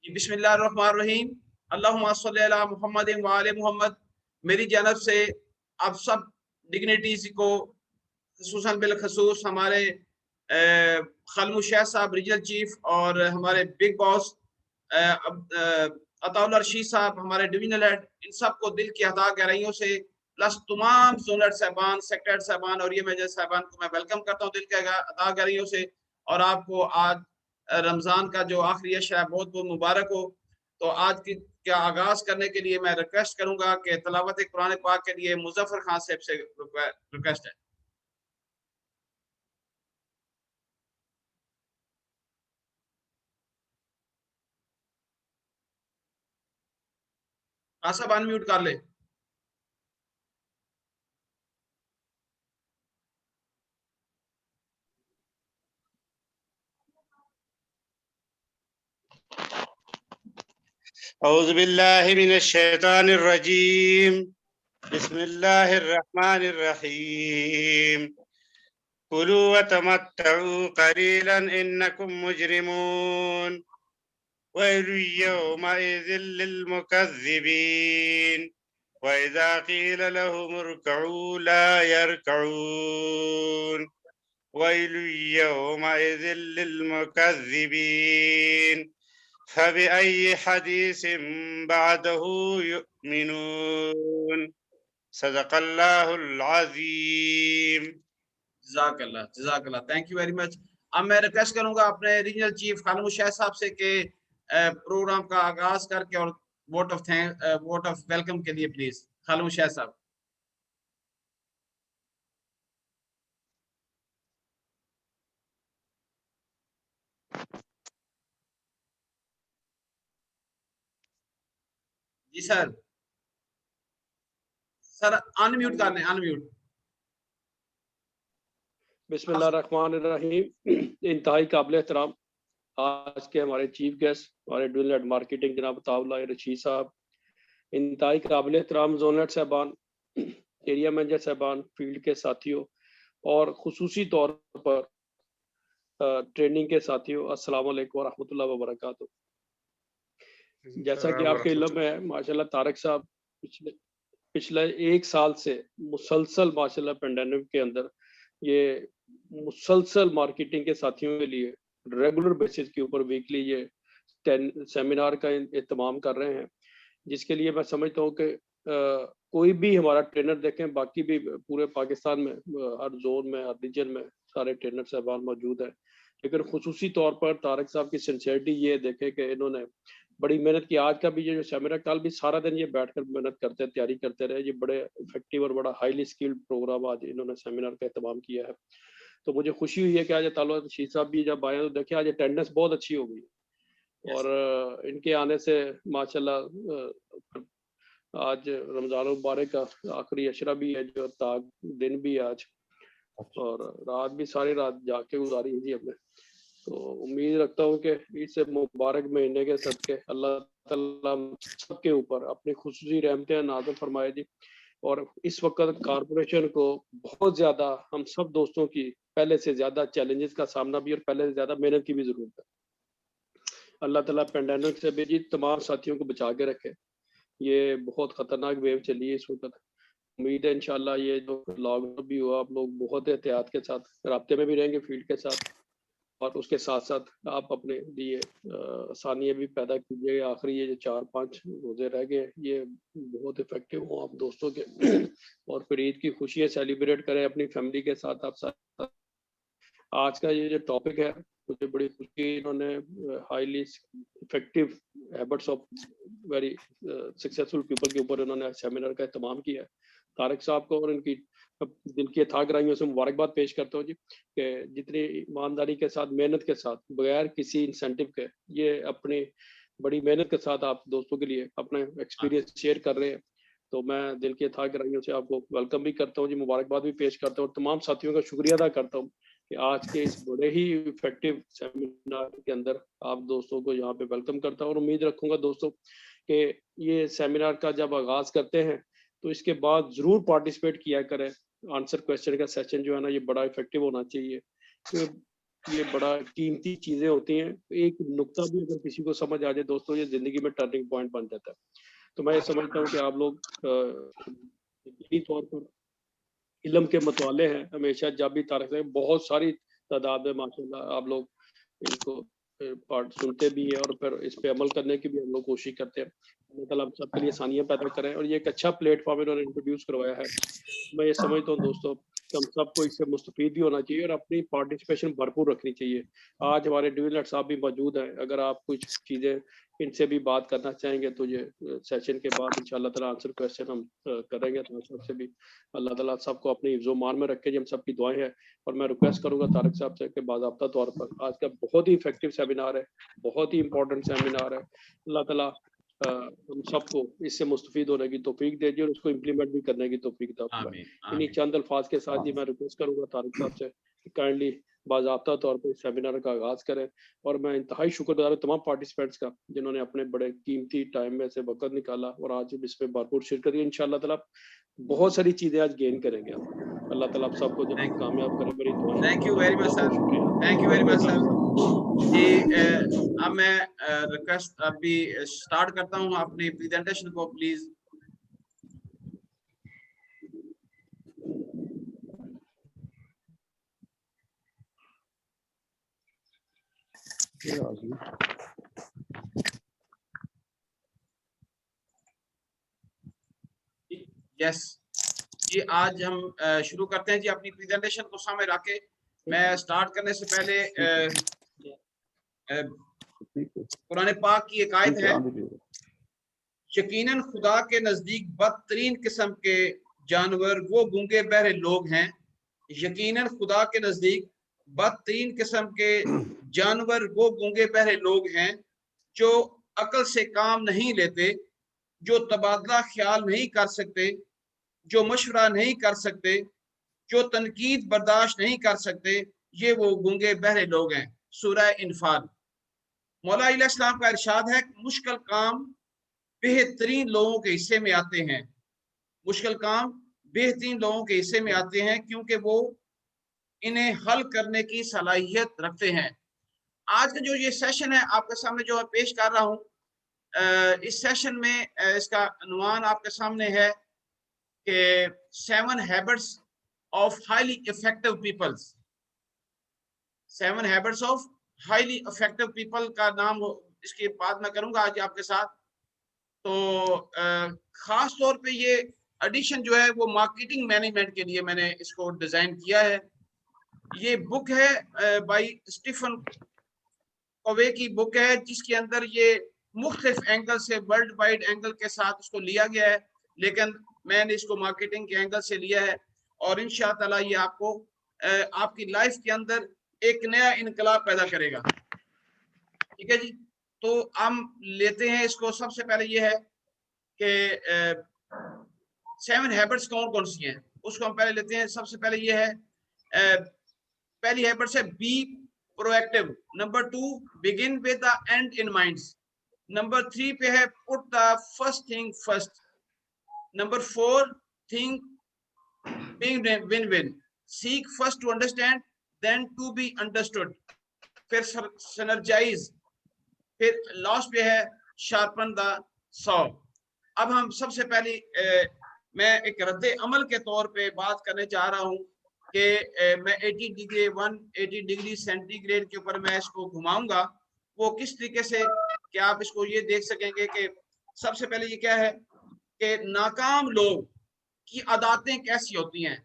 बिस्मिल्लाहिर्रहमानिर्रहीम अल्लाहुम्मा सल्ली अला मुहम्मद व आले मुहम्मद। मेरी जानब से आप सब डिग्निटीज को, खुसूसन बिलखसूस हमारे खलमु शेख साहब रीजनल चीफ और हमारे बिग बॉस अताउल रशीद साहब हमारे डिविजनल हेड, इन सबको दिल की अता गहराइयों से, प्लस तमाम जोनल साहबान, सेक्रेटरी साहबान और ये मेजर साहबान को मैं वेलकम करता हूँ दिल के अता गहराइयों से। और आपको आज रमज़ान का जो आखिरी अशरा है बहुत बहुत मुबारक हो। तो आज की क्या आगाज़ करने के लिए मैं रिक्वेस्ट करूंगा कि तलावत कुरान पाक के लिए मुजफ्फर खान साहब से रिक्वेस्ट है। सब अनम्यूट कर ले। औज़ु बिल्लाहि मिनश शैतानिर रजीम बिस्मिल्लाहिर रहमानिर रहीम कुलू व तमत्तऊ कलीलन इन्नकुम मुजरिमून वैलु यौमइज़िल लिल मुकज़्ज़िबीन व इज़ा क़ील लहुम इरकऊ ला यरकऊन वैलु यौमइज़िल लिल मुकज़्ज़िबीन फबिअय्यि हदीसिम बअदहु युमिनून सदक़ल्लाहुल अज़ीम। जज़ाकल्लाह, थैंक यू वेरी मच। अब मैं रिक्वेस्ट करूंगा अपने रीजनल चीफ खालिद शाह साहब से कि प्रोग्राम का आगाज करके और वोट ऑफ वेलकम के लिए प्लीज खालिद शाह साहब। जी सर, सर अनम्यूट कर लें, अनम्यूट। बिस्मिल्लाहिर्रहमानिर्रहीम। इंतहाई काबिल एहतराम आज के हमारे चीफ गेस्ट, हमारे ड्यूल हेड मार्केटिंग जनाब अताउल रशीद साहब, इंतहाई काबिल एहतराम जोनल हेड साहबान, एरिया मैनेजर साहबान, फील्ड के साथियों और खुसूसी तौर पर ट्रेनिंग के साथियों, अस्सलाम वालेकुम रहमतुल्लाहि व बरकातुहू। जैसा कि आपके इल्म है माशाल्लाह तारक साहब पिछले एक साल से मुसलसल माशाल्लाह पेंडेमिक के अंदर ये मुसलसल मार्केटिंग के साथियों के लिए रेगुलर बेसिस के ऊपर वीकली ये सेमिनार का एहतमाम कर रहे हैं, जिसके लिए मैं समझता हूँ कि कोई भी हमारा ट्रेनर देखें, बाकी भी पूरे पाकिस्तान में हर जोन में, हर रीजन में सारे ट्रेनर साहबान मौजूद हैं, लेकिन खुसूसी तौर पर तारक साहब की सिंसियरिटी ये देखें कि इन्होंने बड़ी मेहनत की। आज का भी ये जो सेमिनार, कल भी सारा दिन ये बैठकर मेहनत करते, तैयारी करते रहे। ये बड़े इफेक्टिव और बड़ा हाईली स्किल्ड प्रोग्राम आज इन्होंने सेमिनार का एहतमाम किया है। तो मुझे खुशी हुई है कि आज ताउल रशीद साहब भी जब आए तो देखे आज अटेंडेंस बहुत अच्छी हो गई और इनके आने से माशाल्लाह आज रमज़ान मुबारक का आखिरी अशरा भी है, जो ताक दिन भी आज और रात भी सारी रात जाके गुजारी है जी हमने। तो उम्मीद रखता हूँ कि इस मुबारक महीने के सदके अल्लाह ताला सबके ऊपर अपनी खुसूसी रहमतें नाज़िल फरमाए जी। और इस वक्त कारपोरेशन को बहुत ज़्यादा हम सब दोस्तों की पहले से ज़्यादा चैलेंजेस का सामना भी और पहले से ज़्यादा मेहनत की भी ज़रूरत है। अल्लाह ताला पेंडेमिक से भी जी तमाम साथियों को बचा के रखे। ये बहुत ख़तरनाक वेव चली है इस वक्त। उम्मीद है इंशाल्लाह ये जो लॉकडाउन भी हुआ, आप लोग बहुत एहतियात के साथ राब्ते में भी रहेंगे फील्ड के साथ, और उसके साथ साथ आप अपने लिए आसानियाँ भी पैदा कीजिए। आखिरी ये जो 4-5 रोज़े रह गए ये बहुत इफेक्टिव हों आप दोस्तों के और फिर ईद की खुशियाँ सेलिब्रेट करें अपनी फैमिली के साथ। आप साथ आज का ये जो टॉपिक है मुझे बड़ी खुशी, इन्होंने highly effective habits of very successful people के ऊपर इन्होंने सेमिनार का एहतमाम किया है। तारक साहब को और इनकी दिल की अथाह गहराइयों से मुबारकबाद पेश करता हूँ जी कि जितनी ईमानदारी के साथ, मेहनत के साथ, बगैर किसी इंसेंटिव के ये अपनी बड़ी मेहनत के साथ आप दोस्तों के लिए अपना एक्सपीरियंस शेयर कर रहे हैं। तो मैं दिल की अथाह गहराइयों से आपको वेलकम भी करता हूँ जी, मुबारकबाद भी पेश करता हूँ और तमाम साथियों का शुक्रिया अदा करता हूँ कि आज के इस बड़े ही इफेक्टिव सेमिनार के अंदर आप दोस्तों को यहाँ पे वेलकम करता हूँ। और उम्मीद रखूंगा दोस्तों कि ये सेमिनार का जब आगाज़ करते हैं तो इसके बाद ज़रूर पार्टिसिपेट किया करें। आंसर क्वेश्चन का सेशन जो है ना ये बड़ा इफेक्टिव होना चाहिए। तो ये बड़ा कीमती चीजें होती हैं। एक नुक्ता भी अगर किसी को समझ आ जाए दोस्तों, ये जिंदगी में टर्निंग पॉइंट बन जाता है। तो मैं ये समझता हूँ कि आप लोग यकीनी तौर पर इल्म के मतवाले हैं। हमेशा जब भी तारक से बहुत सारी तादाद में माशाल्लाह आप लोग इनको पार्ट सुनते भी हैं और फिर इस पे अमल करने की भी हम लोग कोशिश करते हैं। अल्लाह ताला हम सबके लिए आसानियाँ पैदा करें, और ये एक अच्छा प्लेटफॉर्म इन्होंने इंट्रोड्यूस करवाया है। मैं ये समझता हूँ दोस्तों कि हम सबको इससे मुस्तफीद भी होना चाहिए और अपनी पार्टिसिपेशन भरपूर रखनी चाहिए। आज हमारे ड्यूलर साहब भी मौजूद हैं, अगर आप कुछ चीज़ें इनसे भी बात करना चाहेंगे तो ये सेशन के बाद इंशाल्लाह ताला आंसर क्वेश्चन हम करेंगे। तो सबसे भी अल्लाह ताला सबको अपने हिफ्ज़ मान में रखे, हम सबकी दुआएं हैं। और मैं रिक्वेस्ट करूंगा तारक साहब से कि बाज़ाब्ता तौर पर आज का बहुत ही इफेक्टिव सेमिनार है, बहुत ही इंपॉर्टेंट सेमिनार है। अल्लाह ताला हम सबको इससे मुस्तफीद होने की तौफीक दीजिए और उसको इम्प्लीमेंट भी करने की तौफीक दे। इन्हीं चंद अल्फाज के साथ ही मैं रिक्वेस्ट करूंगा तारिक साहब से कि काइंडली बाज़ाब्ता तौर पर सेमिनार का आगाज़ करें। और मैं इंतहाई शुक्रगुजार हूं तमाम पार्टिसिपेंट्स का जिन्होंने अपने बड़े कीमती टाइम में से वक्त निकाला और आज इसमें भरपूर शिरकत की। इंशाअल्लाह ताला बहुत सारी चीज़ें आज गेन करेंगे आप। अल्लाह ताला आप सबको जनाब कामयाब करे, मेरी दुआ है। Thank you very much sir, शुक्रिया, thank you very much sir जी। अब मैं रिक्वेस्ट अभी स्टार्ट करता हूँ अपनी प्रेजेंटेशन को, प्लीज। यस जी, आज हम शुरू करते हैं जी अपनी प्रेजेंटेशन को सामने रख के। मैं स्टार्ट करने से पहले कुरान पाक की एक आयत है, यकीनन खुदा के नजदीक बदतरीन किस्म के जानवर वो गूंगे बहरे लोग हैं। यकीनन खुदा के नजदीक बदतरीन किस्म के जानवर वो गूंगे बहरे लोग हैं जो अकल से काम नहीं लेते, जो तबादला ख्याल नहीं कर सकते, जो मशवरा नहीं कर सकते, जो तनकीद बर्दाश्त नहीं कर सकते, ये वो गूंगे बहरे लोग हैं। सूरह इनफाल। मौला इस्लाम का इरशाद है, मुश्किल काम बेहतरीन लोगों के हिस्से में आते हैं। मुश्किल काम बेहतरीन लोगों के हिस्से में आते हैं क्योंकि वो इन्हें हल करने की सलाहियत रखते हैं। आज का जो ये सेशन है आपके सामने जो मैं पेश कर रहा हूँ, इस सेशन में इसका अनुमान आपके सामने है कि 7 habits of highly effective peoples. 7 habits of highly effective people का नाम इसके बाद मैं करूंगा आज आपके साथ। तो खास तौर पे ये एडिशन जो है वो मार्केटिंग मैनेजमेंट के लिए मैंने इसको डिजाइन किया है। ये बुक है बाय स्टीफन कोवे की बुक है, जिसके अंदर ये मुख्तलिफ एंगल से, वर्ल्ड वाइड एंगल के साथ इसको लिया गया है, लेकिन मैंने इसको मार्केटिंग के एंगल से लिया है। और इंशाअल्लाह ये आपको आपकी लाइफ के अंदर एक नया इनकलाब पैदा करेगा। ठीक है जी, तो हम लेते हैं इसको। सबसे पहले ये है कि 7 हैबिट्स कौन कौन सी हैं, उसको हम पहले लेते हैं। सबसे पहले ये है, पहली हैबिट है be proactive. Number 2, begin with the end in mind. Number 3 पे है put the first thing first. Number 4, think big win win. Seek first to understand then to be understood. फिर सिनर्जाइज। फिर लास्ट पे है sharpen the saw. अब हम सबसे पहले मैं एक रद्द अमल के तौर पे बात करने जा रहा हूँ कि मैं 80 डिग्री 180 डिग्री सेंटीग्रेड के ऊपर मैं इसको घुमाऊंगा। वो किस तरीके से कि आप इसको ये देख सकेंगे कि सबसे पहले ये क्या है कि नाकाम लोग की आदतें कैसी होती हैं,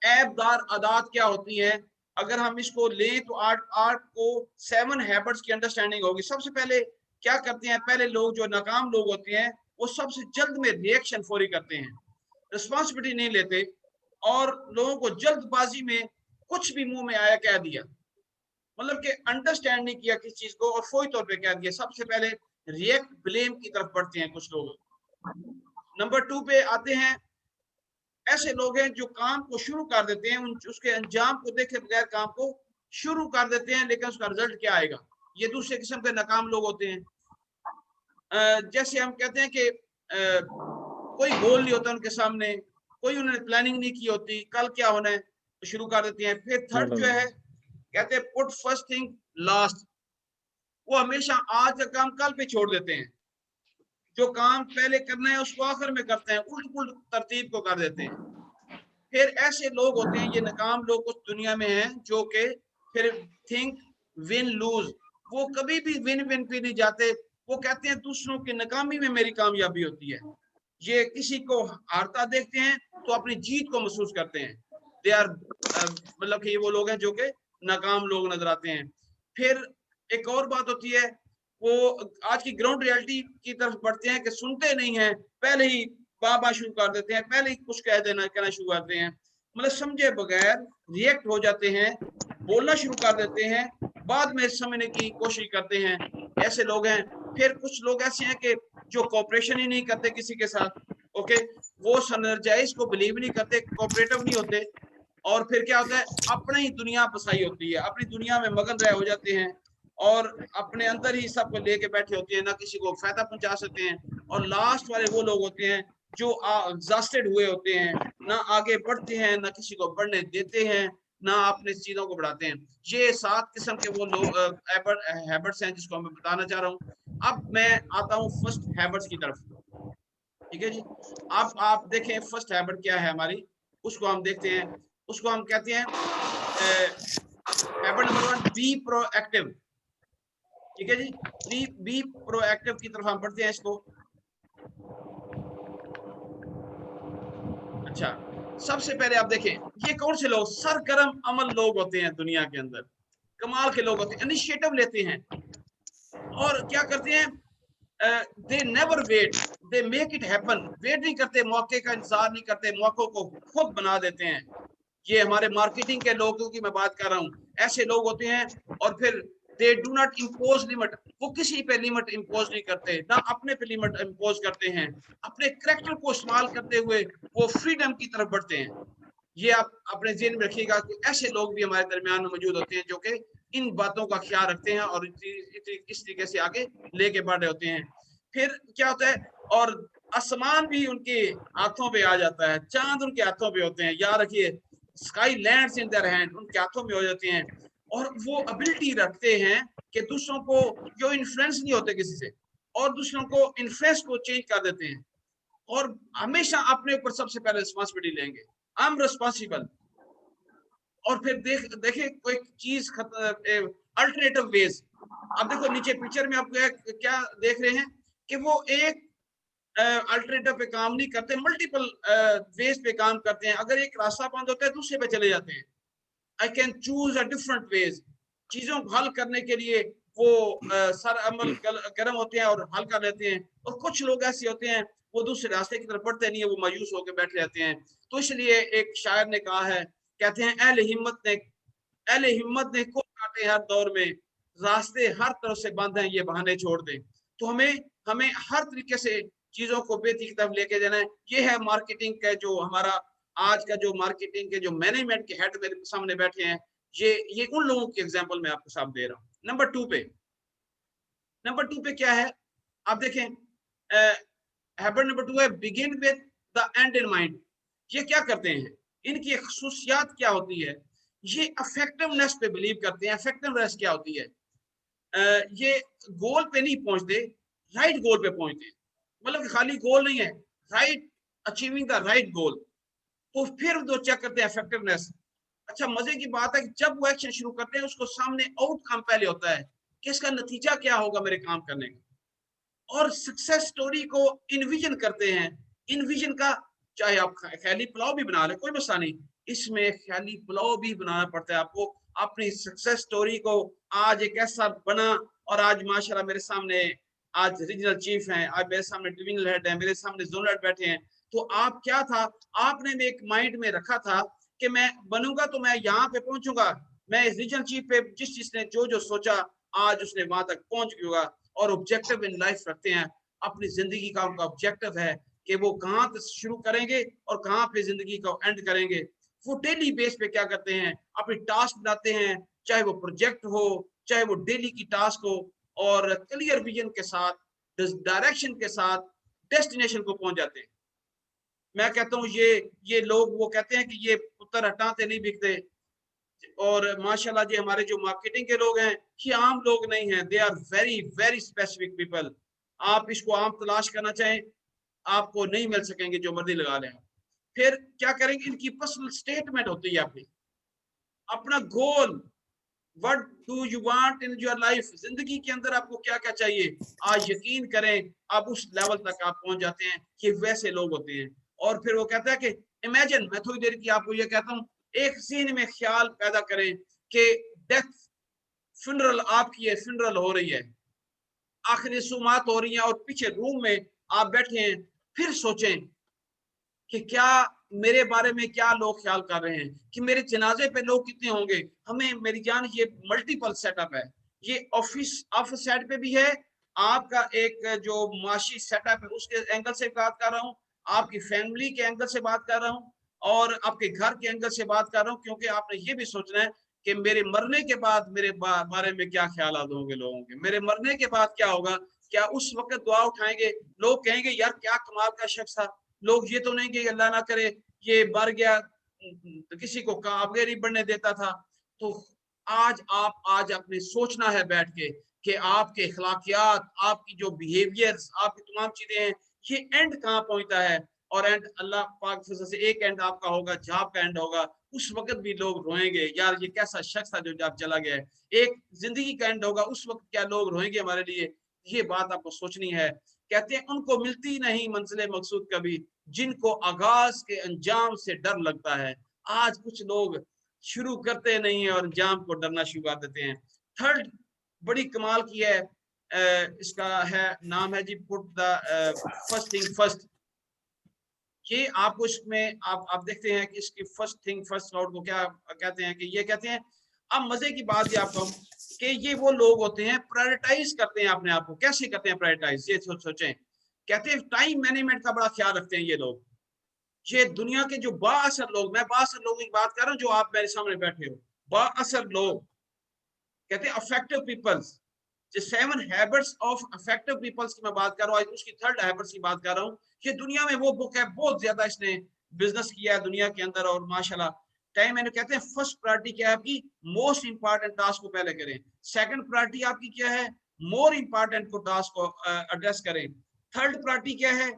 ऐबदार आदत क्या होती हैं। अगर हम इसको लें तो आठ को 7 हैबिट्स की अंडरस्टैंडिंग होगी। सबसे पहले क्या करते हैं, पहले लोग जो नाकाम लोग होते हैं वो सबसे जल्द में रिएक्शन फौरी करते हैं, रिस्पॉन्सिबिलिटी नहीं लेते और लोगों को जल्दबाजी में कुछ भी मुंह में आया कह दिया, मतलब कि अंडरस्टैंड नहीं किया किस चीज को और फौरी तौर पे कह दिया। सबसे पहले रिएक्ट ब्लेम की तरफ बढ़ते हैं कुछ लोग। नंबर 2 पे आते हैं, ऐसे लोग हैं जो काम को शुरू कर देते हैं, उसके अंजाम को देखे बगैर काम को शुरू कर देते हैं, लेकिन उसका रिजल्ट क्या आएगा। ये दूसरे किस्म के नाकाम लोग होते हैं। जैसे हम कहते हैं कि कोई गोल नहीं होता उनके सामने, कोई उन्होंने प्लानिंग नहीं की होती, कल क्या होना है तो शुरू कर देते हैं। फिर थर्ड जो है कहते हैं पुट फर्स्ट थिंग लास्ट, वो हमेशा आज का काम कल पे छोड़ देते हैं, जो काम पहले करना है उसको आखिर में करते हैं, उल्ट पुल्ट तरतीब को कर देते हैं। फिर ऐसे लोग होते हैं, ये नाकाम लोग कुछ दुनिया में हैं जो कि फिर थिंक विन लूज, वो कभी भी विन विन पे नहीं जाते, वो कहते हैं दूसरों की नाकामी में मेरी कामयाबी होती है। ये किसी को हारता देखते हैं तो अपनी जीत को महसूस करते हैं, दे आर मतलब कि ये वो लोग हैं जो कि नाकाम लोग नजर आते हैं। फिर एक और बात होती है, वो आज की ग्राउंड रियलिटी की तरफ बढ़ते हैं कि सुनते नहीं हैं, पहले ही बाबा शुरू कर देते हैं, पहले ही कुछ कहना शुरू करते हैं, मतलब समझे बगैर रिएक्ट हो जाते हैं, बोलना शुरू कर देते हैं, बाद में समझने की कोशिश करते हैं, ऐसे लोग हैं। फिर कुछ लोग ऐसे हैं कि जो कोऑपरेशन ही नहीं करते किसी के साथ, ओके, वो सनर्जाइज को बिलीव नहीं करते, कोऑपरेटिव नहीं होते, और फिर क्या होता है, अपनी ही दुनिया बसाई होती है, अपनी दुनिया में मगन रह हो जाते हैं और अपने अंदर ही सबको लेके बैठे होते हैं, ना किसी को फायदा पहुंचा सकते हैं। और लास्ट वाले वो लोग होते हैं जो एग्जॉस्टेड हुए होते हैं, ना आगे बढ़ते हैं, ना किसी को बढ़ने देते हैं, ना अपने चीजों को बढ़ाते हैं। ये 7 किस्म के वो लोग हैबिट्स हैं जिसको मैं बताना चाह रहा हूँ। अब मैं आता हूँ फर्स्ट हैबिट्स की तरफ, ठीक है जी। अब आप देखें फर्स्ट हैबिट क्या है हमारी, उसको हम देखते हैं। उसको हम कहते हैं हैबिट नंबर 1, बी प्रोएक्टिव, ठीक है जी। बी प्रोएक्टिव की तरफ हम बढ़ते हैं इसको। अच्छा, सबसे पहले आप देखें ये कौन से लोग सरगर्म अमल लोग होते हैं दुनिया के अंदर, कमाल के लोग होते हैं, इनिशिएटिव लेते हैं और क्या करते हैं, they never wait, they make it happen, wait नहीं करते, मौके का इंतजार नहीं करते, मौकों को खुद बना देते हैं। ये हमारे मार्केटिंग के लोगों की मैं बात कर रहा हूँ, ऐसे लोग होते हैं। और फिर they do not impose limit, वो किसी पे लिमिट इम्पोज नहीं करते, ना अपने पे लिमिट इम्पोज करते हैं, अपने करैक्टर को इस्तेमाल करते हुए वो फ्रीडम की तरफ बढ़ते हैं। ये आप अपने जेहन में रखिएगा कि ऐसे लोग भी हमारे दरमियान में मौजूद होते हैं जो कि इन बातों का ख्याल रखते हैं और इस तरीके से आगे लेके बढ़ रहे होते हैं। फिर क्या होता है, और आसमान भी उनके हाथों पे आ जाता है, चांद उनके हाथों पे होते हैं, याद रखिए, sky lands in their hand, उनके हाथों में हो जाते हैं। और वो एबिलिटी रखते हैं कि दूसरों को, जो इन्फ्लुएंस नहीं होते किसी से, और दूसरों को इन्फ्लुएंस को चेंज कर देते हैं, और हमेशा अपने ऊपर सबसे पहले रिस्पॉन्सिबिलिटी लेंगे, आई एम रिस्पॉन्सिबल। और फिर देखिए कोई चीज अल्टरनेटिव वेज, अब देखो नीचे पिक्चर में आप क्या देख रहे हैं कि वो एक अल्टरनेटिव पे काम नहीं करते, मल्टीपल वेज पे काम करते हैं। अगर एक रास्ता बंद होता है दूसरे पे चले जाते हैं, I can choose a different ways, चीजों को हल करने के लिए वो सर अमल गर्म होते हैं और हल कर लेते हैं। और कुछ लोग ऐसे होते हैं वो दूसरे रास्ते की तरफ बढ़ते नहीं है, वो मायूस होकर बैठे रहते हैं। तो इसलिए एक शायर ने कहा है, कहते हैं अहले हिम्मत ने को काटे हर दौर में, रास्ते हर तरफ से बंद हैं ये बहाने छोड़ दें। तो हमें हमें हर तरीके से चीजों को बेहतरी की तरफ लेके जाना है। ये है मार्केटिंग का जो हमारा आज का जो मार्केटिंग के जो मैनेजमेंट के हेड मेरे सामने बैठे हैं, ये उन लोगों की एग्जांपल मैं आपको साथ दे रहा हूँ। नंबर 2 पे क्या है, आप देखें, हैबिट नंबर 2 है begin with the end in mind. ये क्या करते हैं, इनकी खसूसियात क्या होती है, ये इफेक्टिवनेस पे बिलीव करते हैं। इफेक्टिवनेस क्या होती है, ये गोल पे नहीं पहुंचते, राइट गोल पे पहुंचते हैं, मतलब खाली गोल नहीं है, right, achieving the right goal. तो फिर जो चेक करते हैं इफेक्टिवनेस। अच्छा, मजे की बात है कि जब वो एक्शन शुरू करते हैं उसको सामने आउटकम पहले होता है कि इसका नतीजा क्या होगा मेरे काम करने का, और सक्सेस स्टोरी को इनविजन करते हैं। इनविजन का, चाहे आप ख्याली पुलाव भी बना ले कोई मसला नहीं, इसमें ख्याली पुलाव भी बनाना पड़ता है आपको अपनी सक्सेस स्टोरी को। आज एक ऐसा बना, और आज माशाल्लाह मेरे सामने आज रीजनल चीफ हैं, आज मेरे सामने डिविजनल हेड हैं, मेरे सामने जोनल हेड बैठे हैं। तो आप क्या था, आपने में एक माइंड में रखा था कि मैं बनूंगा तो मैं यहाँ पे पहुंचूंगा, मैं रीजनल चीफ पे जिस चीज ने जो सोचा आज उसने वहां तक पहुंच गया। और ऑब्जेक्टिव इन लाइफ रखते हैं, अपनी जिंदगी का उनका ऑब्जेक्टिव है कि वो कहाँ से शुरू करेंगे और कहाँ पे जिंदगी का एंड करेंगे। वो डेली बेस पे क्या करते हैं, अपनी टास्क बनाते हैं, चाहे वो प्रोजेक्ट हो, चाहे वो डेली की टास्क हो, और क्लियर विजन के साथ, डायरेक्शन के साथ डेस्टिनेशन को पहुंच जाते हैं। मैं कहता हूँ ये लोग, वो कहते हैं कि ये पुत्र हटाते नहीं बिकते, और माशाल्लाह जी हमारे जो मार्केटिंग के लोग हैं ये आम लोग नहीं हैं, they are very very specific people. आप इसको आम तलाश करना चाहें आपको नहीं मिल सकेंगे, जो मर्जी लगा लें। फिर क्या करेंगे, इनकी पर्सनल स्टेटमेंट होती है अपनी, अपना goal, what do you want in your life, जिंदगी के अंदर आपको क्या क्या चाहिए। आज यकीन करें आप उस लेवल तक आप पहुंच जाते हैं कि वैसे लोग होते हैं। और फिर वो कहता है कि इमेजिन, मैं थोड़ी देर की आपको ये कहता हूँ, एक सीन में ख्याल पैदा करें कि डेथ फ्यूनरल, आपकी ये फ्यूनरल हो रही है, आखिरी सुमात हो रही है और पीछे रूम में आप बैठे हैं। फिर सोचें कि क्या मेरे बारे में क्या लोग ख्याल कर रहे हैं, कि मेरे जनाजे पे लोग कितने होंगे। हमें मेरी जान ये मल्टीपल सेटअप है, ये ऑफिस साइड पे भी है, आपका एक जो माशी सेटअप है उसके एंगल से बात कर रहा हूँ, आपकी फैमिली के एंगल से बात कर रहा हूँ, और आपके घर के एंगल से बात कर रहा हूँ। क्योंकि आपने ये भी सोचना है कि मेरे मरने के बाद मेरे बारे में क्या ख्याल होंगे लोगों के, मेरे मरने के बाद क्या होगा, क्या उस वक्त दुआ उठाएंगे, लोग कहेंगे यार क्या कमाल का शख्स था। लोग ये तो नहीं कि अल्लाह ना करे ये मर गया तो किसी को काबेरी बनने देता था। तो आज अपने सोचना है बैठ के कि आपके अखलाकियात, आपकी जो बिहेवियर्स, आपकी तमाम चीजें हैं, ये एंड कहाँ पहुंचता है। और एंड अल्लाह पाक से एक एंड आपका होगा, जहाँ का एंड होगा उस वक्त भी लोग रोएंगे यार ये कैसा शख्स था जो जब चला गया है। एक जिंदगी का एंड होगा, उस वक्त क्या लोग रोएंगे हमारे लिए, ये बात आपको सोचनी है। कहते हैं उनको मिलती नहीं मंजिल मकसूद कभी, जिनको आगाज के अंजाम से डर लगता है। आज कुछ लोग शुरू करते नहीं है और अंजाम को डरना शुरू कर देते हैं। थर्ड बड़ी कमाल की है, इसका है नाम है जी put the first thing first. ये आपको इसमें आप देखते हैं कि इसकी फर्स्ट थिंग फर्स्ट नोट को क्या कहते हैं, कि ये कहते हैं, अब मजे की बात ये आपको कि ये वो लोग होते हैं प्रायोरिटाइज करते हैं अपने आप को। कैसे करते हैं प्रायोरिटाइज, ये सोचें। कहते हैं टाइम मैनेजमेंट का बड़ा ख्याल रखते हैं ये लोग। ये दुनिया के जो बाअसर लोग, मैं बाअसर लोगों की बात कर रहा हूँ जो आप मेरे सामने बैठे हो, बाअसर लोग, कहते हैं अफेक्टिव पीपल्स। जो 7 हैबिट्स ऑफ इफेक्टिव पीपल्स की मैं बात कर रहा हूँ, आज उसकी 3rd हैबिट्स की बात कर रहा हूँ। ये दुनिया में वो बुक है, बहुत ज्यादा इसने बिजनेस किया है दुनिया के अंदर, और माशाल्लाह टाइम मैंने कहते हैं फर्स्ट प्रायोरिटी क्या है आपकी, मोस्ट इंपॉर्टेंट टास्क को पहले करें। सेकंड प्रायोरिटी आपकी क्या है, मोर इंपॉर्टेंट को टास्क को एड्रेस करें। थर्ड प्रायोरिटी क्या है,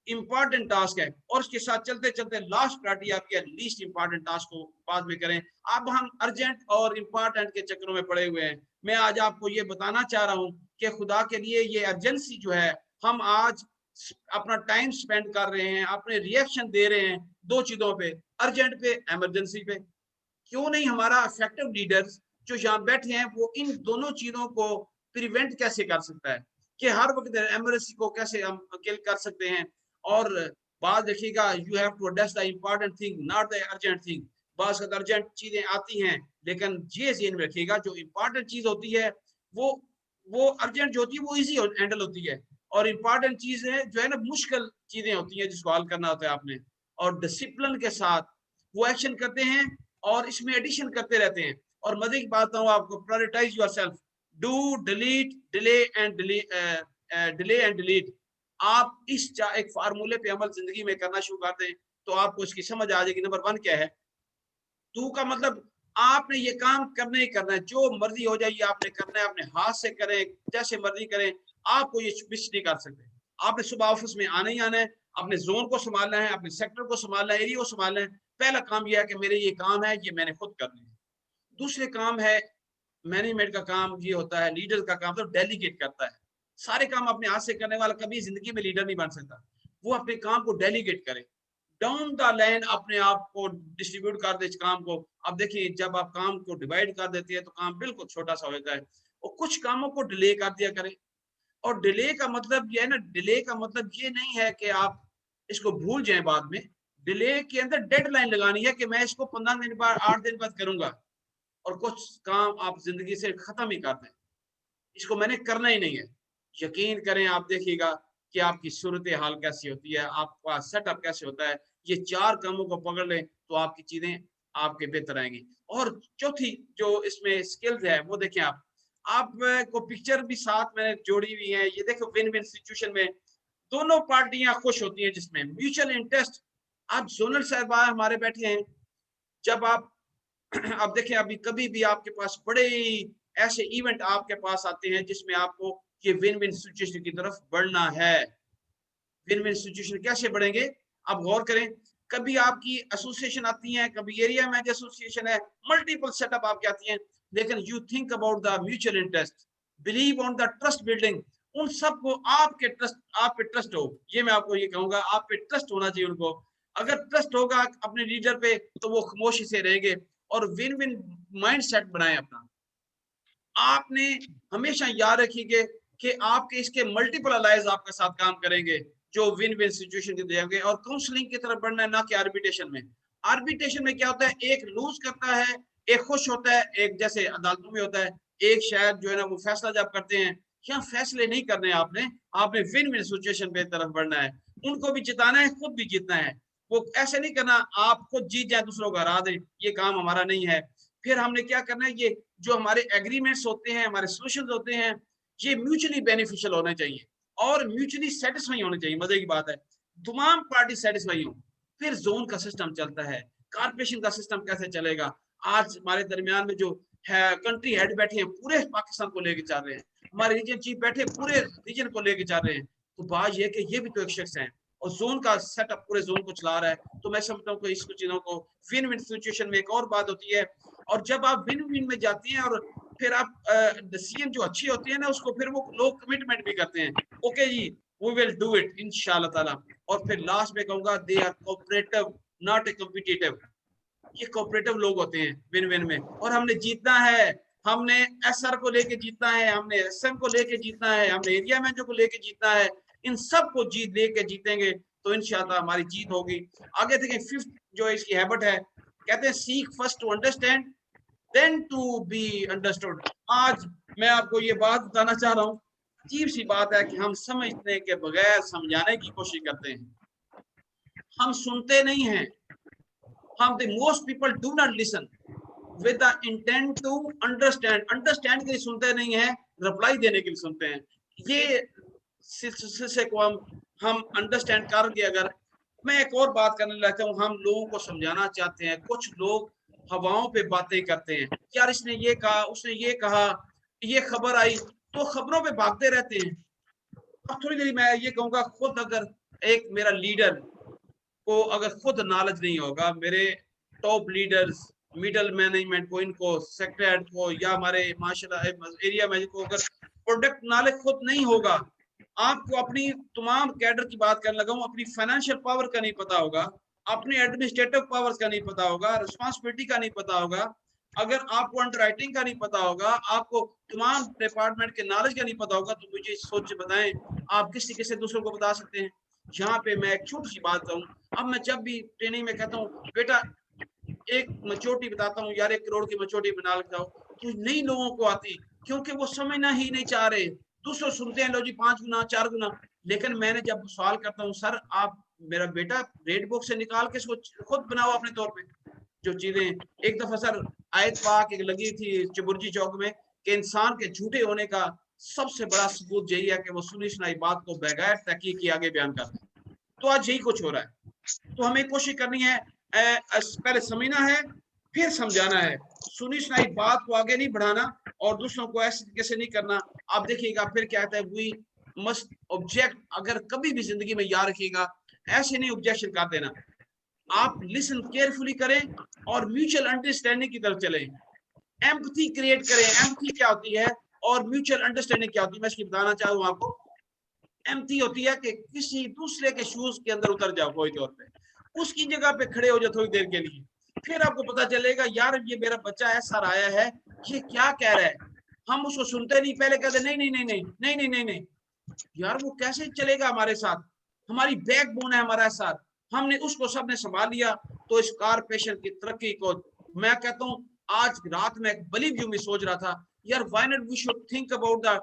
इंपॉर्टेंट टास्क है, और उसके साथ चलते चलते लास्ट प्रायोरिटी आपकी है लीस्ट इंपॉर्टेंट टास्क को बाद में करें। अब हम अर्जेंट और इंपॉर्टेंट के चक्करों में पड़े हुए हैं। मैं आज आपको ये बताना चाह रहा हूँ कि खुदा के लिए ये अर्जेंसी जो है, हम आज अपना टाइम स्पेंड कर रहे हैं, अपने रिएक्शन दे रहे हैं 2 चीजों पे, अर्जेंट पे, इमरजेंसी पे। क्यों नहीं हमारा इफेक्टिव लीडर्स जो यहाँ बैठे हैं वो इन दोनों चीजों को प्रिवेंट कैसे कर सकता है, कि हर वक्त इमरजेंसी को कैसे हम किल कर सकते हैं। और बात देखिएगा, you have to address the important thing not the urgent thing. बस अर्जेंट चीजें आती हैं, लेकिन ये ज़हन में रखिएगा जो इंपॉर्टेंट चीज होती है वो अर्जेंट जो होती है वो इजी हैंडल होती है, और इंपॉर्टेंट चीज है जो है ना मुश्किल चीजें होती हैं जिसको हल करना होता है आपने। और डिसिप्लिन के साथ वो एक्शन करते हैं और इसमें एडिशन करते रहते हैं। और मजे की बात हूँ आपको, prioritise yourself, do delete delay and delete. आप इस एक फार्मूले पे अमल जिंदगी में करना शुरू कर दें तो आपको इसकी समझ आ जाएगी। नंबर 1 क्या है, टू का मतलब आपने ये काम करना ही करना है, जो मर्जी हो जाए आपने करना है, अपने हाथ से करें, जैसे मर्जी करें, आपको ये मिस नहीं कर सकते। आपने सुबह ऑफिस में आना ही आना है, अपने जोन को संभालना है, अपने सेक्टर को संभालना है, एरिया को संभालना है। पहला काम यह है कि मेरे ये काम है, ये मैंने खुद करना है। दूसरे काम है मैनेजमेंट का काम, ये होता है लीडर का काम, तो डेलीगेट करता है। सारे काम अपने हाथ से करने वाला कभी जिंदगी में लीडर नहीं बन सकता। वो अपने काम को डेलीगेट करे, डाउन द लाइन अपने आप को डिस्ट्रीब्यूट कर दे इस काम को। अब देखिए जब आप काम को डिवाइड कर देते हैं तो काम बिल्कुल छोटा सा हो जाता है, और कुछ कामों को डिले कर दिया करें। और डिले का मतलब ये है ना, डिले का मतलब ये नहीं है कि आप इसको भूल जाएं बाद में। डिले के अंदर डेडलाइन लगानी है कि मैं इसको 15 दिन बाद, 8 दिन बाद करूंगा, और कुछ काम आप जिंदगी से खत्म ही कर दें, इसको मैंने करना ही नहीं है। यकीन करें, आप देखिएगा कि आपकी सूरत हाल कैसी होती है, आपका सेटअप कैसे होता है। ये 4 कामों को पकड़ लें तो आपकी चीजें आपके बेहतर आएंगी। और चौथी जो इसमें स्किल्स है वो देखें, आप को पिक्चर भी साथ में जोड़ी हुई है। ये देखो विन विन सिचुएशन में दोनों पार्टियां खुश होती हैं, जिसमें म्यूचुअल इंटरेस्ट। आप जोनल साहबा हमारे बैठे हैं, जब आप अब देखें, अभी कभी भी आपके पास बड़े ऐसे इवेंट आपके पास आते हैं जिसमें आपको ये विन विन सिचुएशन की तरफ बढ़ना है। विन विन सिचुएशन कैसे बढ़ेंगे, आप गौर करें। कभी आपकी एसोसिएशन आती है, कभी एरिया मैनेजर एसोसिएशन है, मल्टीपल सेटअप आपके आती हैं, लेकिन you think about the mutual interest, believe on the trust building. उन सबको आपके ट्रस्ट, आप पे ट्रस्ट हो, ये मैं आपको ये कहूंगा, आप पे ट्रस्ट होना चाहिए उनको। अगर ट्रस्ट होगा अपने लीडर पे तो वो खामोशी से रहेंगे और विन विन माइंड सेट बनाए अपना। आपने हमेशा याद रखिए कि आपके इसके मल्टीपल अलाइज आपके साथ काम करेंगे जो विन विन सिचुएशन के देंगे, और काउंसलिंग की तरफ बढ़ना है, ना कि आर्बिट्रेशन में। आर्बिट्रेशन में क्या होता है, एक लूज करता है, एक खुश होता है, एक जैसे अदालतों में होता है, एक शायद जो है ना वो फैसला जब करते हैं। क्या फैसले नहीं करने आपने, आपने विन विन सिचुएशन पे तरफ बढ़ना है, उनको भी जिताना है, खुद भी जीतना है। वो ऐसे नहीं करना आप खुद जीत जाए दूसरों को हरा दें, ये काम हमारा नहीं है। फिर हमने क्या करना है, ये जो हमारे एग्रीमेंट्स होते हैं, हमारे सोल्यूशंस होते हैं, ये म्यूचुअली बेनिफिशियल होने चाहिए और म्यूचुअली सेटिस्फाई होने चाहिए। मजे की बात है, तमाम पार्टी सेटिस्फाई हो। फिर जोन का सिस्टम चलता है, कारपोरेशन का सिस्टम कैसे चलेगा। आज हमारे दरमियान में जो है कंट्री हेड बैठे हैं, पूरे पाकिस्तान को लेके चल रहे हैं, हमारे रीजन चीफ बैठे पूरे रीजन को लेके चल रहे हैं। तो बात यह कि ये भी तो एक शख्स है और जोन का सेटअप पूरे जोन को चला रहा है। तो मैं समझता हूँ कि इस चीजों को विन विन सिचुएशन में एक और बात होती है, और जब आप विन विन में जाती हैं और फिर आप डिसीजन जो अच्छी होती है ना, उसको फिर वो लोग कमिटमेंट भी करते हैं, ओके जी वी विल डू इट इंशाल्लाह ताला। और फिर लास्ट में कहूंगा they are cooperative not a competitive. ये कोऑपरेटिव लोग होते हैं विन विन में, और हमने जीतना है। हमने एसआर को लेके जीतना है, हमने एसएम को लेके जीतना है, हमने एरिया मैनेजर को लेके जीतना है। इन सब को जीत लेके जीतेंगे तो इंशाल्लाह हमारी जीत होगी। आगे देखें, फिफ्थ जो इसकी हैबिट है, कहते हैं seek first to understand then to be understood. आज मैं आपको ये बात बताना चाह रहा हूँ, अजीब सी बात है कि हम समझने के बगैर समझाने की कोशिश करते हैं, हम सुनते नहीं हैं। हम the most people do not listen with the intent to understand. Understand के लिए सुनते नहीं है, रिप्लाई देने के लिए सुनते हैं। ये सिलसिले को हम अंडरस्टैंड करके, अगर मैं एक और बात करने लगता हूँ, हम लोगों को समझाना चाहते हैं। कुछ लोग हवाओं पे बातें करते हैं, यार इसने ये कहा, उसने ये कहा, ये खबर आई, तो खबरों पे भागते रहते हैं। अब थोड़ी देर मैं ये कहूंगा, खुद अगर एक मेरा लीडर को अगर खुद नॉलेज नहीं होगा, मेरे टॉप लीडर्स, मिडल मैनेजमेंट को, इनको सेक्रेटरी को या हमारे माशाल्लाह एरिया मैनेजर को अगर प्रोडक्ट नॉलेज खुद नहीं होगा, आपको अपनी तमाम कैडर की बात करने लगा हूं, अपनी फाइनेंशियल पावर का नहीं पता होगा, अपने एडमिनिस्ट्रेटिव पावर्स का नहीं पता होगा, रिस्पांसिबिलिटी का नहीं पता होगा, अगर आपको अंडरराइटिंग का नहीं पता होगा, आपको तमाम डिपार्टमेंट के नॉलेज का नहीं पता होगा, तो मुझे सोच बताएं आप किस तरीके से दूसरों को बता सकते हैं। यहाँ पे मैं एक छोटी सी बात कहूँ, अब मैं जब भी ट्रेनिंग में कहता हूँ बेटा एक मचोटी बताता हूँ यार, 1 करोड़ की मचोटी बना लेता हूँ, तो नई लोगों को आती, क्योंकि वो समझना ही नहीं चाह रहे। दूसरों सुनते हैं लो जी 5 गुना 4 गुना, लेकिन मैंने जब सवाल करता हूँ सर आप मेरा बेटा रेड बुक से निकाल के इसको खुद बनाओ अपने तौर पे जो चीजें। एक दफा सर आयत पाक एक लगी थी चबुर्जी चौक में कि इंसान के झूठे होने का सबसे बड़ा सबूत यही है कि वो सुनी सुनाई बात को बगैर तहकीक के आगे बयान करता है। तो आज यही कुछ हो रहा है। तो हमें कोशिश करनी है, पहले समझना है फिर समझाना है, सुनी सुनाई बात को आगे नहीं बढ़ाना और दूसरों को ऐसे कैसे नहीं करना। आप देखिएगा फिर क्या कहता है, वी मस्ट ऑब्जेक्ट। अगर कभी भी जिंदगी में याद रखिएगा, ऐसे नहीं ऑब्जेक्शन कर देना, आप लिसन केयरफुली करें और म्यूचुअल अंडरस्टैंडिंग की तरफ चलें, एम्पैथी क्रिएट करें। एम्पैथी क्या होती है और म्यूचुअल अंडरस्टैंडिंग क्या होती है, मैं इसकी बताना चाहूँ आपको। एम्पैथी होती है कि किसी दूसरे के शूज के अंदर उतर जाओ, कोई तौर पे उसकी जगह पे खड़े हो जाओ थोड़ी देर के लिए, फिर आपको पता चलेगा यार ये मेरा बच्चा ऐसा आया है, ये क्या कह रहा है। हम उसको सुनते नहीं, पहले कहते नहीं नहीं नहीं नहीं नहीं नहीं नहीं नहीं, यार वो कैसे चलेगा हमारे साथ, हमारी बैकबोन है हमारा साथ, हमने उसको सबने संभाल लिया। तो इस कारपोरेशन की तरक्की को मैं कहता हूँ, आज रात में बली व्यू में सोच रहा था यार why not we should think about the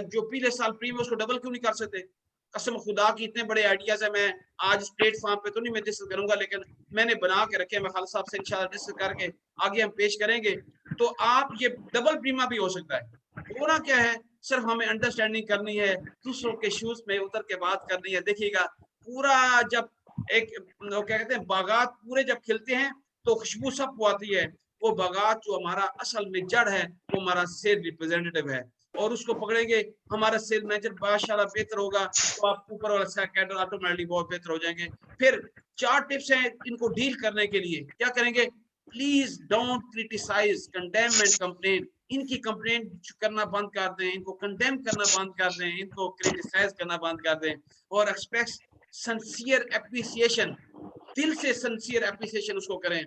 जो पिछले साल प्रीमियम उसको डबल क्यों नहीं कर सकते। कसम खुदा की इतने बड़े आइडियाज है, मैं आज प्लेटफॉर्म पे तो नहीं मैं डिस्कस करूंगा, लेकिन मैंने बना के रखे, मैं खालिद साहब से इंशाल्लाह डिस्कस करके आगे हम पेश करेंगे। तो आप ये डबल प्रीमियम भी हो सकता है। होना क्या है, सिर्फ हमें अंडरस्टैंडिंग करनी है, दूसरों के शूज में उतर के बात करनी है। देखिएगा पूरा जब एक क्या कहते हैं बागात पूरे जब खिलते हैं तो खुशबू सबको आती है, वो बगावत जो हमारा असल में जड़ है वो हमारा सेल रिप्रेजेंटेटिव है, और उसको पकड़ेंगे हमारा सेल मैनेजर माशाल्लाह बेहतर होगा, तो आप ऊपर वाला कैडर ऑटोमेटिकली बहुत बेहतर हो जाएंगे। फिर 4 टिप्स हैं इनको डील करने के लिए। क्या करेंगे? Please don't criticise, condemn and complain. इनकी कंप्लेंट करना बंद कर दें, इनको कंडेम करना बंद कर दें, इनको क्रिटिसाइज करना बंद कर दें, और एक्सपेक्ट सिंसियर एप्रिसिएशन, दिल से सिंसियर एप्रिसिएशन उसको करें,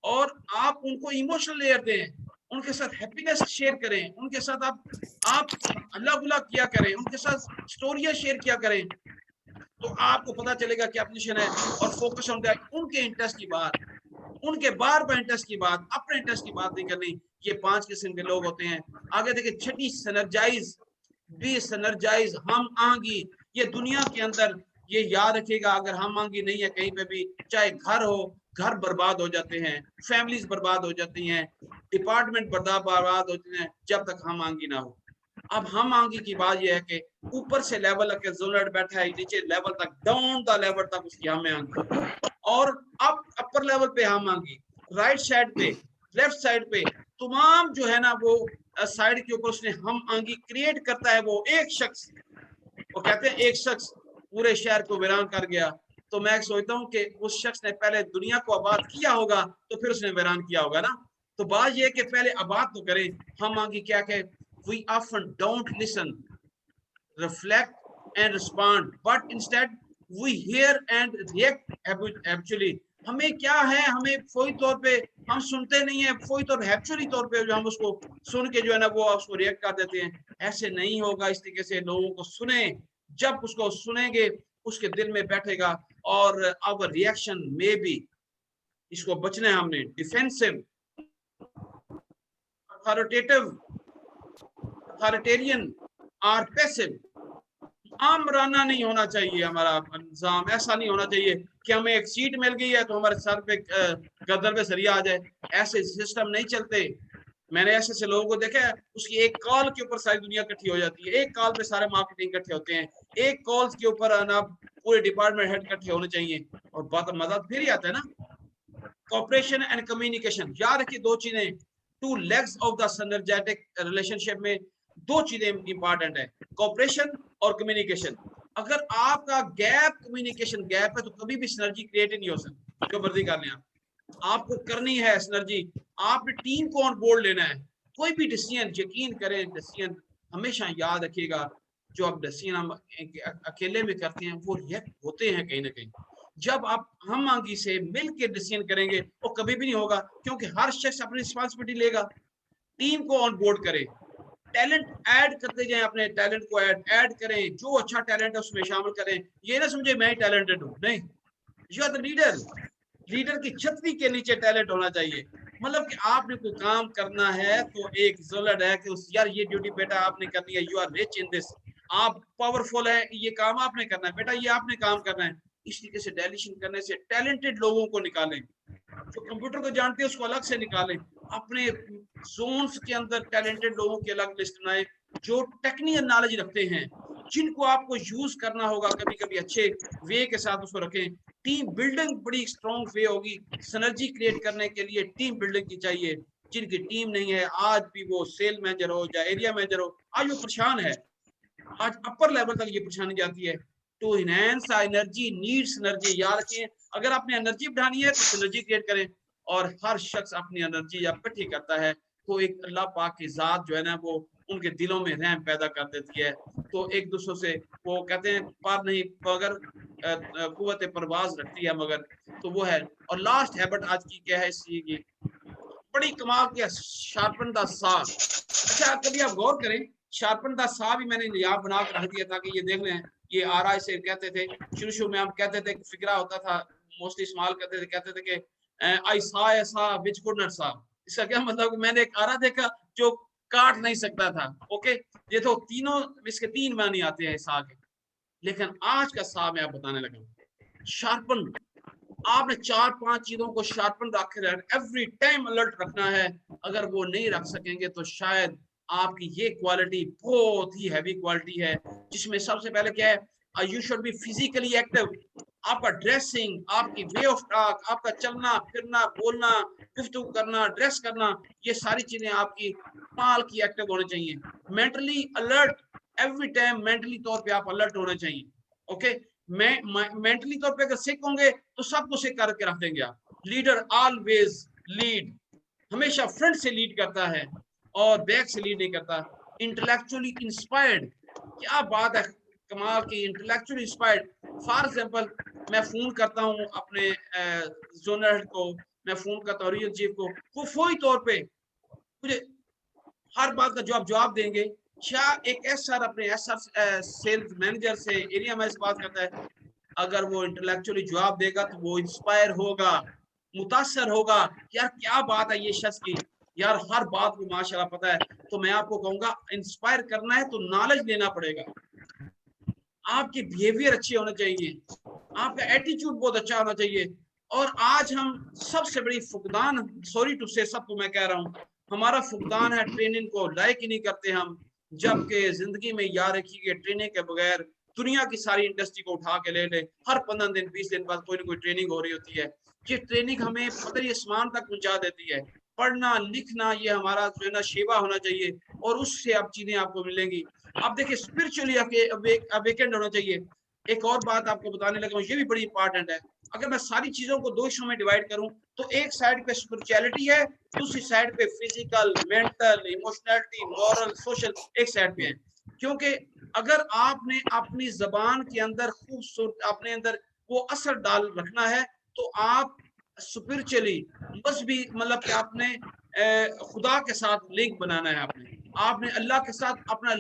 और आप उनको इमोशनल लेयर दें, उनके साथ हैप्पीनेस शेयर करें, उनके साथ आप अल्लाह गुल्ला किया करें, उनके साथ स्टोरियां शेयर किया करें, तो आपको पता चलेगा क्या पोजीशन है, और फोकस ऑन दैट। उनके इंटरेस्ट की बात, उनके बार इंटरेस्ट की बात, अपने इंटरेस्ट की बात नहीं करनी। ये 5 किस्म के लोग होते हैं। आगे देखिए छठी, सनर्जाइज, बी सनर्जाइज, हम आंगी। ये दुनिया के अंदर ये याद रखिएगा, अगर हम आंगी नहीं है कहीं पे भी, चाहे घर हो, घर बर्बाद हो जाते हैं, फैमिलीज बर्बाद हो जाती हैं, डिपार्टमेंट बर्बाद होते हैं, जब तक हम आंगी ना हो। अब हम आंगी की बात यह है कि ऊपर से लेवल के जोनर बैठा है, नीचे लेवल तक, डाउन द लेवल तक उसकी हम आंगी, और अब अपर लेवल पे हम आंगी, राइट साइड पे, लेफ्ट साइड पे, तमाम जो है ना वो साइड के ऊपर उसने हम आंगी क्रिएट करता है वो एक शख्स। वो कहते हैं एक शख्स पूरे शहर को वीरान कर गया, तो मैं सोचता हूँ कि उस शख्स ने पहले दुनिया को आबाद किया होगा, तो फिर उसने वीरान किया होगा ना। तो बात यह है कि पहले आबाद तो करें। हम आंगी क्या कहे? We often don't listen, reflect and respond, but instead we hear and react habitually. हमें क्या है, हमें फौरी तौर पे हम सुनते नहीं है, फौरी तौर पे हैप्चुअली तौर पे जो हम उसको सुन के जो है ना वो उसको रिएक्ट कर देते हैं। ऐसे नहीं होगा। इस तरीके से लोगों को सुने, जब उसको सुनेंगे उसके दिल में बैठेगा, और आवर रिएक्शन में भी इसको बचना है हमने। डिफेंसिव, अथॉरिटेटिव, अथॉरिटेरियन और पैसिव। आमराना नहीं होना चाहिए हमारा निजाम। ऐसा नहीं होना चाहिए कि हमें एक सीट मिल गई है तो हमारे सर पे गर्दन पे सरिया आ जाए। ऐसे सिस्टम नहीं चलते। मैंने ऐसे से लोगों को देखा है, उसकी एक कॉल के ऊपर सारी दुनिया इकट्ठी हो जाती है, एक कॉल पे सारे मार्केटिंग इकट्ठे होते हैं, एक कॉल के ऊपर ना पूरे डिपार्टमेंट हेड इकट्ठे होने चाहिए, और बात मजा फिर ही आता है ना। कॉपरेशन एंड कम्युनिकेशन, याद रखिए 2 चीजें, 2 legs of the synergetic relationship में 2 चीजें इंपॉर्टेंट है, कॉपरेशन और कम्युनिकेशन। अगर आपका गैप, कम्युनिकेशन गैप है, तो कभी भी सिनर्जी क्रिएट ही नहीं हो सकती। जो मर्जी कर लें आपको करनी है सिनर्जी, आपने टीम को ऑन बोर्ड लेना है। कोई भी डिसीजन, यकीन करें, डिसीजन हमेशा याद रखिएगा, जो आप डिसीजन हम अकेले में करते हैं वो रिएक्ट होते हैं कहीं ना कहीं। जब आप हम आंगी से मिल के डिसीजन करेंगे वो कभी भी नहीं होगा, क्योंकि हर शख्स अपनी रिस्पॉन्सिबिलिटी लेगा। टीम को ऑन बोर्ड करें, टैलेंट ऐड करते जाएं, अपने टैलेंट को ऐड करें, जो अच्छा टैलेंट है उसमें शामिल करें। ये ना समझे मैं टैलेंटेड हूँ, नहीं, you are the leader. Leader की छतरी के नीचे टैलेंट होना चाहिए। मतलब कि आपने कोई काम करना है तो एक जरूरत है कि उस यार ये ड्यूटी बेटा आपने करनी है, you are rich in this, आप पावरफुल है, ये काम आपने करना है बेटा, ये आपने काम करना है। इस तरीके से डेलीशन करने से टैलेंटेड लोगों को निकालें, जो कंप्यूटर को जानते हैं उसको अलग से निकालें, अपने जोन्स के अंदर टैलेंटेड लोगों की अलग लिस्ट बनाएं, जो टेक्निकल नॉलेज रखते हैं, जिनको आपको यूज करना होगा कभी कभी अच्छे वे के साथ उसको रखें। टीम बिल्डिंग बड़ी स्ट्रॉन्ग वे होगी। सिनर्जी क्रिएट करने के लिए टीम बिल्डिंग की चाहिए। जिनकी टीम नहीं है, आज भी वो सेल मैनेजर हो या एरिया मैनेजर हो, आज वो परेशान है, आज अपर लेवल तक ये परेशानी जाती है। To enhance energy needs synergy. याद रखें, अगर आपने एनर्जी बढ़ानी है तो सिनर्जी क्रिएट करें, और हर शख्स अपनी एनर्जी जब इकट्ठी करता है तो एक अल्लाह पाक की जात जो है ना वो उनके दिलों में रहम पैदा कर देती है। तो एक दूसरे से वो कहते हैं पर नहीं मगर कुव्वत परवाज रखती है मगर, तो वो है। और लास्ट हैबिट आज की क्या है इसी की, बड़ी कमाल की, शार्पन द सा। अच्छा कभी आप गौर करें, शार्पन द सा भी मैंने यहाँ बना कर रख दिया ताकि ये देख लें। ये आरा से कहते थे, शुरू में हम कहते थे, फिक्रा होता था, मोस्टली इस्तेमाल कहते थे कि आई सा ऐसा विच कुड नॉट सा। इसका क्या मतलब, मैंने एक आरा देखा जो काट नहीं सकता था। ओके, ये तो तीनों इसके 3 मानी आते हैं सा के, लेकिन आज का सा मैं आप बताने लगा। शार्पन, आपने 4-5 चीजों को शार्पन रख रहे, एवरी टाइम अलर्ट रखना है। अगर वो नहीं रख सकेंगे तो शायद आपकी ये क्वालिटी बहुत ही हैवी क्वालिटी है, जिसमें सबसे पहले क्या है, you should be physically active. आपका ड्रेसिंग, आपकी वे ऑफ टॉक, आपका चलना फिरना बोलना गुफ्तगू करना, ड्रेस करना, ये सारी चीजें आपकी कमाल की एक्टिव होनी चाहिए। Mentally alert, every time mentally तौर पे आप अलर्ट होना चाहिए। ओके, मेंटली तौर पे अगर सिक होंगे तो सबको सिक करके रख देंगे आप। लीडर ऑलवेज लीड, हमेशा फ्रंट से लीड करता है और बैक से लीड नहीं करता। इंटेलेक्चुअली इंस्पायर्ड, क्या बात है कमाल की, इंटेलेक्चुअली इंस्पायर्ड। फॉर एग्जांपल मैं फोन करता हूँ अपने जोनल हेड को, मैं फोन करता हूँ रीजनल चीफ को, वो फौरी तौर पे मुझे हर बात का जवाब देंगे। क्या एक एसआर अपने एसआर सेल्स मैनेजर से, एरिया मैनेजर से बात करता है, अगर वो इंटेलेक्चुअली जवाब देगा तो वो इंस्पायर होगा, मुतासर होगा, यार क्या बात है ये शख्स की, यार हर बात को माशाल्लाह पता है। तो मैं आपको कहूंगा इंस्पायर करना है तो नॉलेज लेना पड़ेगा, आपके बिहेवियर अच्छे होने चाहिए, आपका एटीट्यूड बहुत अच्छा होना चाहिए। और आज हम सबसे बड़ी फुकदान, सॉरी टू से सबको मैं कह रहा हूँ, हमारा फुकदान है ट्रेनिंग को लायक ही नहीं करते हम। जबकि जिंदगी में याद रखिए ट्रेनिंग के बगैर दुनिया की सारी इंडस्ट्री को उठा के ले ले, हर 15 दिन 20 दिन बाद कोई ना कोई ट्रेनिंग हो रही होती है। ये ट्रेनिंग हमें पता नहीं आसमान तक पहुंचा देती है। पढ़ना लिखना ये हमारा जो है ना शेवा होना चाहिए, और उससे अब चीजें आपको मिलेंगी। आप देखिए स्पिरिचुअली अवेकेंड होना चाहिए। एक और बात आपको बताने लगा हूँ, ये भी बड़ी इंपॉर्टेंट है। अगर मैं सारी चीजों को दो हिस्सों में डिवाइड करूं तो एक साइड पे स्पिरिचुअलिटी है, दूसरी साइड पे फिजिकल, मेंटल, इमोशनलिटी, मॉरल, सोशल एक साइड पे है। क्योंकि अगर आपने अपनी जबान के अंदर खूबसूरत अपने अंदर वो असर डाल रखना है तो आप स्पिरिचुअली बस भी मतलब कि आपने खुदा के साथ लिंक बनाना है, आपने अल्लाह के साथ अपना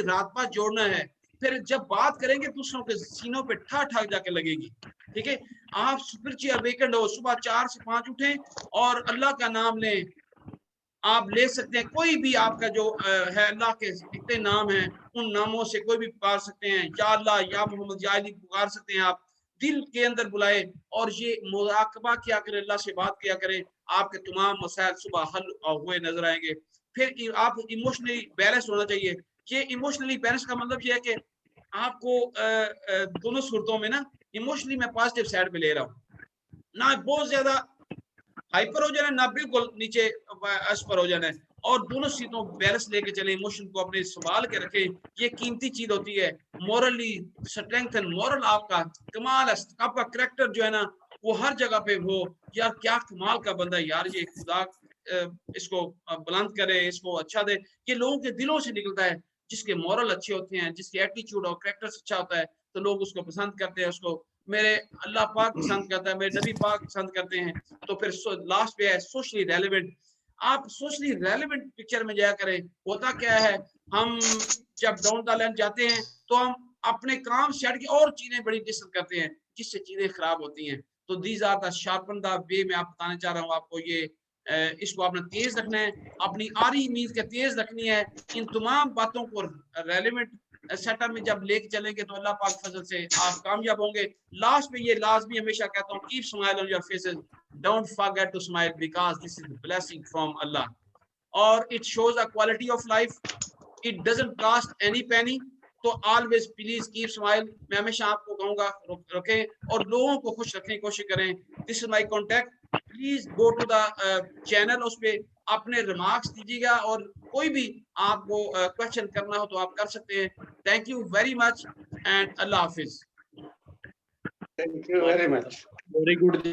राबता जोड़ना है। फिर जब बात करेंगे दूसरों के सीनों पे ठा ठा जाके लगेगी। ठीक है, आप स्पिरिचुअल अवेकेंड हो, सुबह 4 से 5 उठें और अल्लाह का नाम लें। आप ले सकते हैं कोई भी आपका जो है, अल्लाह के इतने नाम हैं, उन नामों से कोई भी पुकार सकते हैं, या अल्लाह या मोहम्मद या अली पुकार सकते हैं आप, दिल के अंदर बुलाए और ये मुराकबा किया करें, अल्लाह से बात किया करें, आपके तमाम मसाइल सुबह हल हुए नजर आएंगे। फिर आप इमोशनली बैलेंस होना चाहिए। ये इमोशनली बैलेंस का मतलब ये है कि आपको दोनों सूरतों में ना इमोशनली मैं पॉजिटिव साइड पे ले रहा हूँ, ना बहुत ज्यादा हाइपर हो जाना है, ना बिल्कुल नीचे पर हो जाना है, और दोनों चीजों बैलेंस लेके चले, इमोशन को अपने संभाल के रखें। ये कीमती चीज होती है। मॉरली स्ट्रेंथन, मॉरल आपका कमाल है, आपका करैक्टर जो है ना वो हर जगह पे हो, यार क्या कमाल का बंदा है यार, ये खुदा इसको बुलंद करे, इसको अच्छा दे। ये लोगों के दिलों से निकलता है। जिसके मॉरल अच्छे होते हैं, जिसके एटीट्यूड और करैक्टर अच्छा होता है तो लोग उसको पसंद करते हैं, उसको मेरे अल्लाह पाक पसंद करता है, मेरे नबी पाक पसंद करते हैं। तो फिर लास्ट पे है सोशली रेलेवेंट। आप सोशली रेलेवेंट पिक्चर में जाया करें। होता क्या है, हम जब डाउन द लाइन जाते हैं तो हम अपने काम से हट के और चीजें बड़ी डिस्कस करते हैं जिससे चीजें खराब होती हैं। तो these are the sharpen the way, मैं आप बताना चाह रहा हूँ आपको, ये इसको आपने तेज रखना है, अपनी आरी मीज के तेज रखनी है। इन तमाम बातों को रेलेवेंट सेटअप में जब लेके चलेंगे तो अल्लाह पाक फजल से आप कामयाब होंगे। लास्ट में ये लाजमी हमेशा कहता हूँ, keep smile on your faces, don't forget to smile because this is blessing from अल्लाह, और it shows a quality of life, it doesn't cost any penny. तो ऑलवेज प्लीज कीप स्माइल। मैं हमेशा आपको कहूंगा रखें और लोगों को खुश रखने की कोशिश करें। This is my contact, please go to the channel, उस पे अपने रिमार्क्स दीजिएगा और कोई भी आपको क्वेश्चन करना हो तो आप कर सकते हैं। Thank you very much and Allah हाफिज। Thank you very much, very good ji.